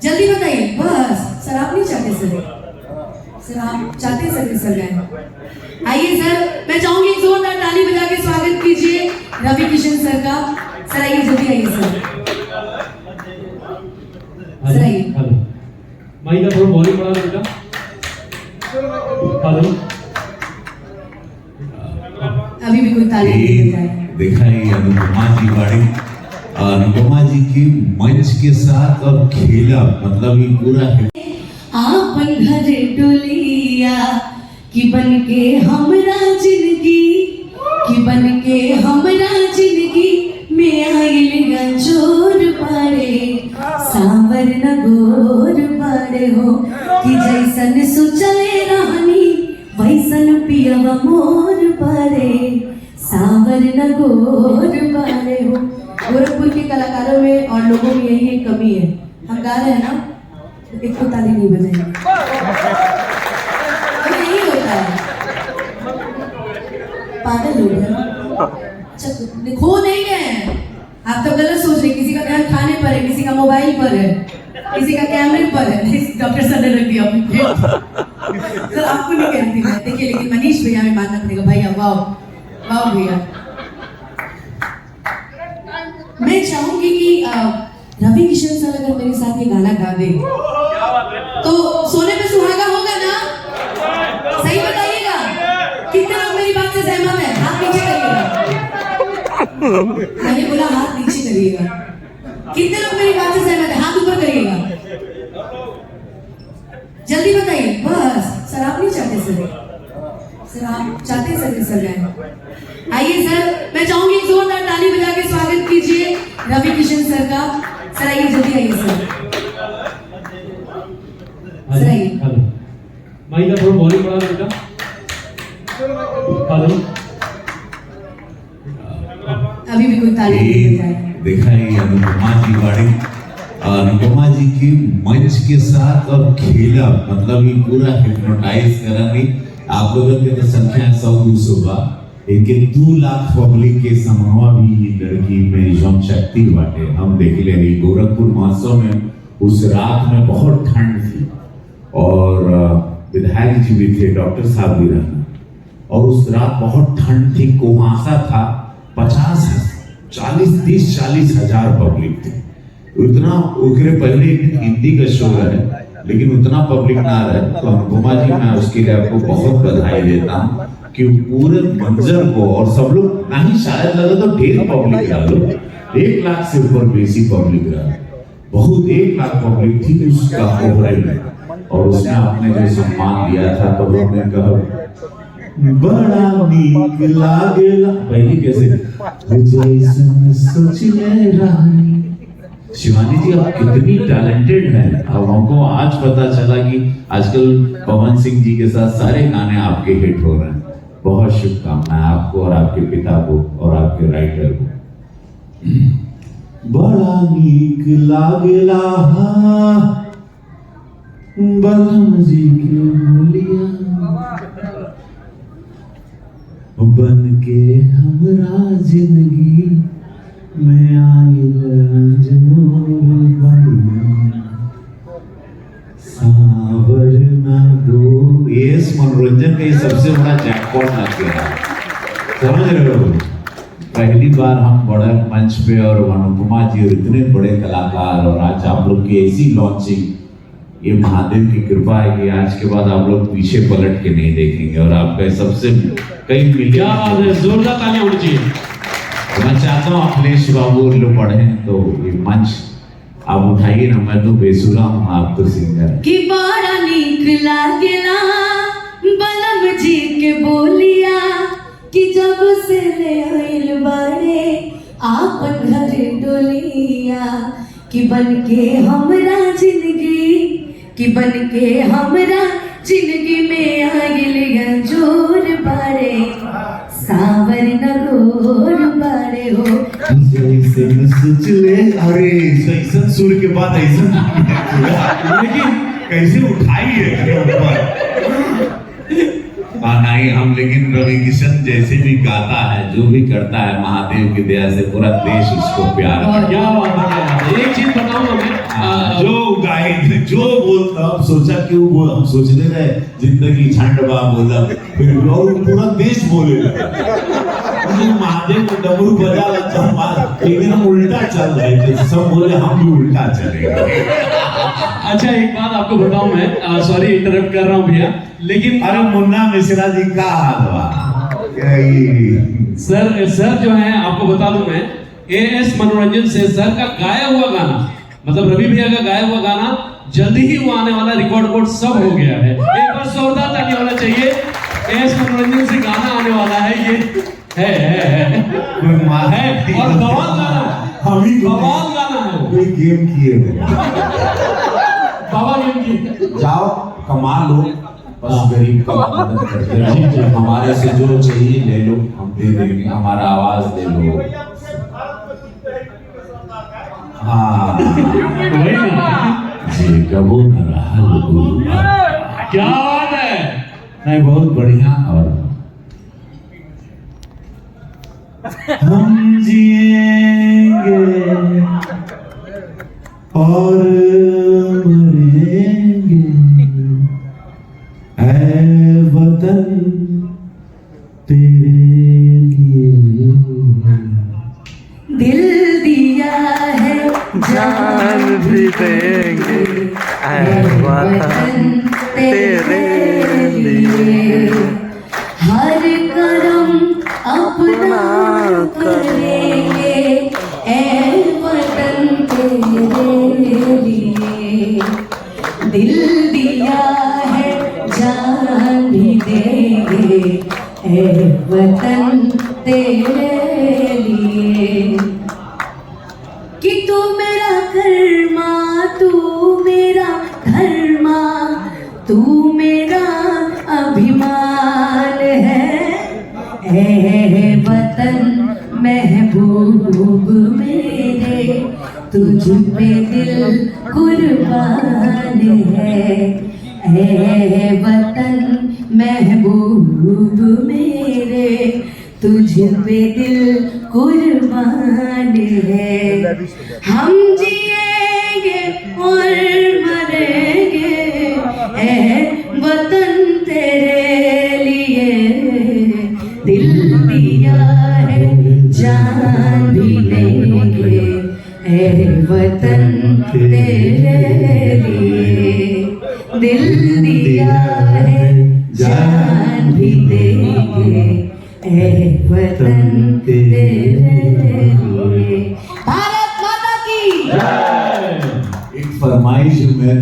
जल्दी बताइए। बस सर आप नहीं चाहते सर आप चाहते सर गए। आइए सर, मैं चाहूंगी एक जोरदार ताली बजा के स्वागत कीजिए रवि किशन सर का। सर आइए, जल्दी आइए सर। सर आइए। माइक का थोड़ा वॉल्यूम बढ़ा दो बेटा। हेलो, अभी भी कोई ताली नहीं बजाया। दिखाई अनुपमा जी वाड़ी, अनुपमा जी की मंच के साथ और खेला, मतलब ये पूरा है। आपन घर डोलिया कि बन के हमरा जिंदगी, कि बन के हमरा जिंदगी में आइल गंजोर पाड़े, सांवर न गोर पाड़े हो कि जैसन सोचले रहनी वैसन पियवा मोर पाड़े, सांवर न गोर पाड़े हो। गोरखपुर के कलाकारों में और लोगों में यही एक कमी है, हम गा रहे हैं ना, एक को ताली नहीं बजाएंगे, यही होता है। पागल हो गया। अच्छा खो नहीं गए आप, तो गलत सोच रहे। किसी का ध्यान खाने पर है, किसी का मोबाइल पर है, किसी का कैमरे पर है। डॉक्टर सर ने रख दिया सर, आपको नहीं कहती मैं। देखिए लेकिन मनीष भैया में मानना पड़ेगा भैया, वाह वाह भैया। मैं चाहूंगी कि रवि किशन सर अगर मेरे साथ ये गाना गा दे तो सोने पे सुहागा होगा ना? सही बताइएगा, कितने लोग मेरी बात से सहमत है? हाथ नीचे करिएगा। मैंने बोला हाथ नीचे करिएगा। कितने लोग मेरी बात से सहमत है? हाथ ऊपर करिएगा। जल्दी बताइए। बस सर आप नहीं चाहते सर आप चाहते सर गए। आइए सर, मैं चाहूंगी एक जोरदार ताली बजा के स्वागत कीजिए रवि किशन सर का। सर आइए, जल्दी आइए सर। सर आइए। माइक का थोड़ा वॉल्यूम बढ़ा दो बेटा। हेलो, अभी भी कोई ताली नहीं बजाया। दिखाई अनुपमा जी वाड़ी, अनुपमा जी की मंच के साथ और खेला, मतलब ये पूरा हिप्नोटाइज करनी। आप लोगों की तो संख्या 100-200 बा, इनके 2 लाख पब्लिक के समूह भी ये लड़की में जम शक्ति बाटे। हम देख ले रही गोरखपुर महोत्सव में उस रात में बहुत ठंड थी और विधायक जी भी थे, डॉक्टर साहब भी रहना, और उस रात बहुत ठंड थी, कुहासा था। 40 हजार पब्लिक थे। उतना उगरे पहले हिंदी का शो है लेकिन उतना पब्लिक ना रहे, तो अनुपमा जी मैं उसके लिए आपको बहुत बधाई देता हूँ कि पूरे मंजर को, और सब लोग नहीं शायद लगा तो ढेर पब्लिक रहा, 1 लाख से ऊपर बेसी पब्लिक रहा, बहुत 1 लाख पब्लिक थी उसका ओवरऑल में। और उसने आपने जो सम्मान दिया था तो हमने कहा बड़ा नीक लागेला, पहले कैसे जैसन सोचले रानी। शिवानी जी आप कितनी टैलेंटेड हैं, अब हमको आज पता चला कि आजकल पवन सिंह जी के साथ सारे गाने आपके हिट हो रहे हैं। बहुत शुभकामनाएं आपको और आपके पिता को और आपके राइटर को। बड़ा नीक लागेला बलम जी के बोलिया, बन के हमरा जिंदगी में आइल सांवर ना दो। ये मनोरंजन का ये सबसे बड़ा जैकपॉट लग गया, समझ रहे हो? पहली बार हम बड़े मंच पे और अनुपमा जी और इतने बड़े कलाकार, और आज आप लोग की ऐसी लॉन्चिंग, ये महादेव की कृपा है कि आज के बाद आप लोग पीछे पलट के नहीं देखेंगे और आपका सबसे कई मिलियन जोरदार तालियां होनी चाहिए। मैं चाहता हूँ अखिलेश बाबू लोग पढ़े तो ये मंच आप उठाइए ना, मैं तो बेसुरा हूँ, आप तो सिंगर। कि बड़ा नीक लागेला बलम जी के बोलिया, कि जब से ले आइल बाड़े आपन घर डोलिया, कि बन के हमरा जिंदगी, कि बन के हमरा जिंदगी में आइल जोर बाड़े, सांवर न गोर बाड़े हो। जैसे सोच ले, अरे ऐसा सुर के बाद ऐसा लेकिन कैसे उठाई है ऊपर। ना ही हम, लेकिन रवि किशन जैसे भी गाता है, जो भी करता है, महादेव की दया से पूरा देश उसको प्यार करता है। क्या बात है, क्या बात है। एक चीज बताऊंगा मैं, जो गाए जो बोलता, हम सोचा क्यों बोल, हम सोचते रहे जिंदगी झंडवा बोला, फिर लोग पूरा देश बोले लगे महादेव को डमरू बजा लगता हम, लेकिन हम उल्टा चल रहे थे, सब बोले हम भी उल्टा चलेंगे। अच्छा एक बात आपको बताऊं मैं, सॉरी इंटरप्ट कर रहा हूं भैया, लेकिन अरे मुन्ना मिश्रा जी का हाल हुआ सर जो है आपको बता दूं मैं, एएस मनोरंजन से सर का गाया हुआ गाना, मतलब रवि भैया का गाया हुआ गाना जल्दी ही वो आने वाला, रिकॉर्ड कोड सब हो गया है। एक बार जोरदार ताली होना चाहिए, एएस मनोरंजन से गाना आने वाला है, ये है और बवाल गाना, हम ही बवाल गाना है, कोई गेम किए बवाल गेम की। जाओ कमा लो, बस गरीब का मदद करते रहो, हमारे से जो चाहिए ले लो, हम दे देंगे, हमारा आवाज दे लो। हाँ वही ना, जी कबू न रहा लोगों। क्या बात है, नहीं बहुत बढ़िया। और हम जिएंगे और मरेंगे, ऐ वतन तेरे लिए। दिल दिया है जान भी देंगे ऐ वतन तेरे लिए, हर करम अपना करेंगे ऐ वतन तेरे लिए। दिल दिया है जान भी देंगे ऐ वतन तेरे लिए। कि तू मेरा कर्मा, तू मेरा धर्मा, तू मेरा अभिमान है, ऐ वतन महबूब मेरे, तुझ पे दिल कुर्बान है, ऐ वतन महबूब मेरे, तुझ पे दिल कुर्बान है। हम जिएंगे और मरेंगे ऐ वतन तेरे लिए। दिल दिया है जान भी देंगे ऐ वतन तेरे लिए। दिल दिया है जान भी देंगे ऐ वतन तेरे लिए। भारत माता की एक फरमाइश मैं